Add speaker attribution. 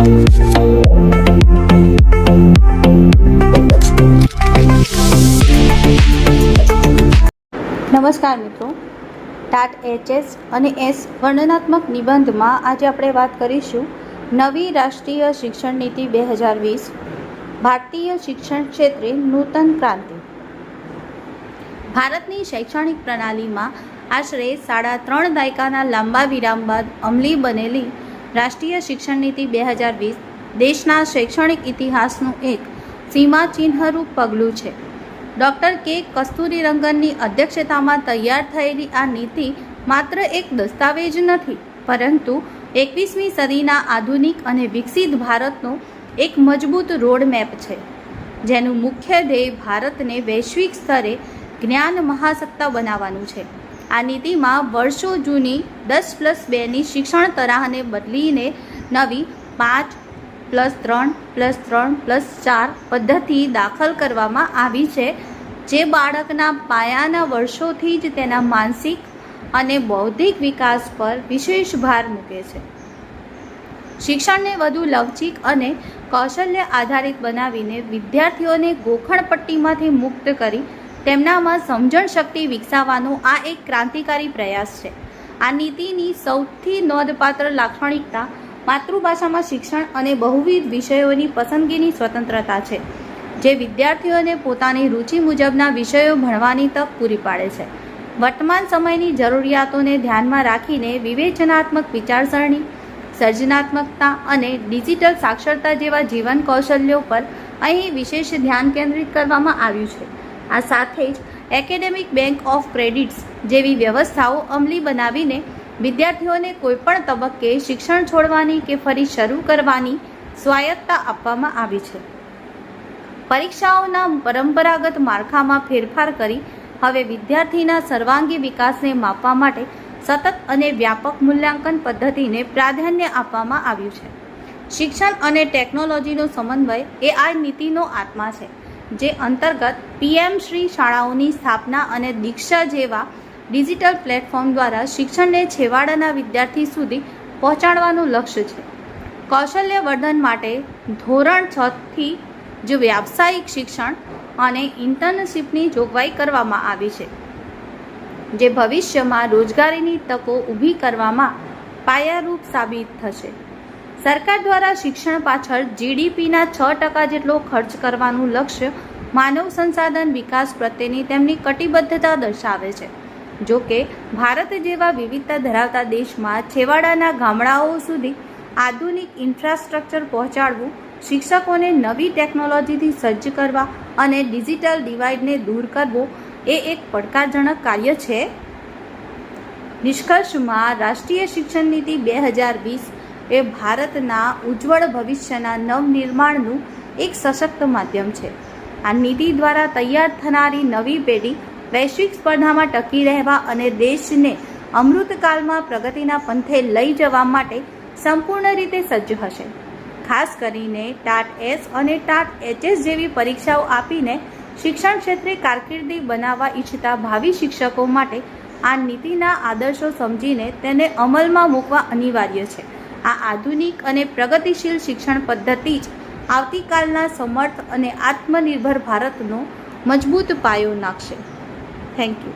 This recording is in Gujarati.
Speaker 1: નમસ્કાર મિત્રો, ટાટ એચએસ અને એસ વર્ણનાત્મક નિબંધમાં આજે આપણે વાત કરીશું નવી રાષ્ટ્રીય શિક્ષણ નીતિ 2020 ભારતીય શિક્ષણ ક્ષેત્રે નૂતન ક્રાંતિ. ભારતની શૈક્ષણિક પ્રણાલીમાં આશરે 3.5 દાયકાના લાંબા વિરામ બાદ અમલી બનેલી રાષ્ટ્રીય શિક્ષણ નીતિ 2020 દેશના શૈક્ષણિક ઇતિહાસનું એક સીમાચિહ્નરૂપ પગલું છે. ડૉક્ટર કે કસ્તુરીરંગનની અધ્યક્ષતામાં તૈયાર થયેલી આ નીતિ માત્ર એક દસ્તાવેજ નથી, પરંતુ 21મી સદીના આધુનિક અને વિકસિત ભારતનો એક મજબૂત રોડમેપ છે, જેનું મુખ્ય ધ્યેય ભારતને વૈશ્વિક સ્તરે જ્ઞાન મહાસત્તા બનાવવાનું છે. આ નીતિમાં વર્ષો જૂની 10+2ની શિક્ષણ તરાહને બદલીને નવી 5+3+3+4 પદ્ધતિ દાખલ કરવામાં આવી છે, જે બાળકના પાયાના વર્ષોથી જ તેના માનસિક અને બૌદ્ધિક વિકાસ પર વિશેષ ભાર મૂકે છે. શિક્ષણને વધુ લવચીક અને કૌશલ્ય આધારિત બનાવીને વિદ્યાર્થીઓને ગોખણપટ્ટીમાંથી મુક્ત કરી તેમનામાં સમજણ શક્તિ વિકસાવવાનો આ એક ક્રાંતિકારી પ્રયાસ છે. આ નીતિની સૌથી નોંધપાત્ર લાક્ષણિકતા માતૃભાષામાં શિક્ષણ અને બહુવિધ વિષયોની પસંદગીની સ્વતંત્રતા છે, જે વિદ્યાર્થીઓને પોતાની રુચિ મુજબના વિષયો ભણવાની તક પૂરી પાડે છે. વર્તમાન સમયની જરૂરિયાતોને ધ્યાનમાં રાખીને વિવેચનાત્મક વિચારસરણી, સર્જનાત્મકતા અને ડિજિટલ સાક્ષરતા જેવા જીવન કૌશલ્યો પર અહીં વિશેષ ધ્યાન કેન્દ્રિત કરવામાં આવ્યું છે. આ સાથે જ એકેડેમિક બેંક ઓફ ક્રેડિટ્સ જેવી વ્યવસ્થાઓ અમલી બનાવીને વિદ્યાર્થીઓને કોઈપણ તબક્કે શિક્ષણ છોડવાની કે ફરી શરૂ કરવાની સ્વાયત્તતા આપવામાં આવી છે. પરીક્ષાઓના પરંપરાગત માળખામાં ફેરફાર કરી હવે વિદ્યાર્થીના સર્વાંગી વિકાસને માપવા માટે સતત અને વ્યાપક મૂલ્યાંકન પદ્ધતિને પ્રાધાન્ય આપવામાં આવ્યું છે. શિક્ષણ અને ટેકનોલોજીનો સમન્વય એ આ નીતિનો આત્મા છે, જે અંતર્ગત PM શ્રી શાળાઓની સ્થાપના અને દીક્ષા જેવા ડિજિટલ પ્લેટફોર્મ દ્વારા શિક્ષણને છેવાડાના વિદ્યાર્થી સુધી પહોંચાડવાનું લક્ષ્ય છે. કૌશલ્ય વર્ધન માટે ધોરણ 6થી જ વ્યાવસાયિક શિક્ષણ અને ઇન્ટર્નશીપની જોગવાઈ કરવામાં આવી છે, જે ભવિષ્યમાં રોજગારીની તકો ઊભી કરવામાં પાયારૂપ સાબિત થશે. સરકાર દ્વારા શિક્ષણ પાછળ GDPના 6% જેટલો ખર્ચ કરવાનું લક્ષ્ય માનવ સંસાધન વિકાસ પ્રત્યેની તેમની કટિબદ્ધતા દર્શાવે છે. જો કે ભારત જેવા વિવિધતા ધરાવતા દેશમાં છેવાડાના ગામડાઓ સુધી આધુનિક ઇન્ફ્રાસ્ટ્રક્ચર પહોંચાડવું, શિક્ષકોને નવી ટેકનોલોજીથી સજ્જ કરવા અને ડિજિટલ ડિવાઇડને દૂર કરવો એ એક પડકારજનક કાર્ય છે. નિષ્કર્ષમાં રાષ્ટ્રીય શિક્ષણ નીતિ 2020 એ ભારતના ઉજ્જવળ ભવિષ્યના નવનિર્માણનું એક સશક્ત માધ્યમ છે. આ નીતિ દ્વારા તૈયાર થનારી નવી પેઢી વૈશ્વિક સ્પર્ધામાં ટકી રહેવા અને દેશને અમૃતકાળમાં પ્રગતિના પંથે લઈ જવા માટે સંપૂર્ણ રીતે સજ્જ હશે. ખાસ કરીને ટાટ એસ અને ટાટ એચએસ જેવી પરીક્ષાઓ આપીને શિક્ષણ ક્ષેત્રે કારકિર્દી બનાવવા ઈચ્છતા ભાવિ શિક્ષકો માટે આ નીતિના આદર્શો સમજીને તેને અમલમાં મૂકવા અનિવાર્ય છે. આ આધુનિક અને પ્રગતિશીલ શિક્ષણ પદ્ધતિ જ આવતીકાલના સમર્થ અને આત્મનિર્ભર ભારતનો મજબૂત પાયો નાખશે. Thank you.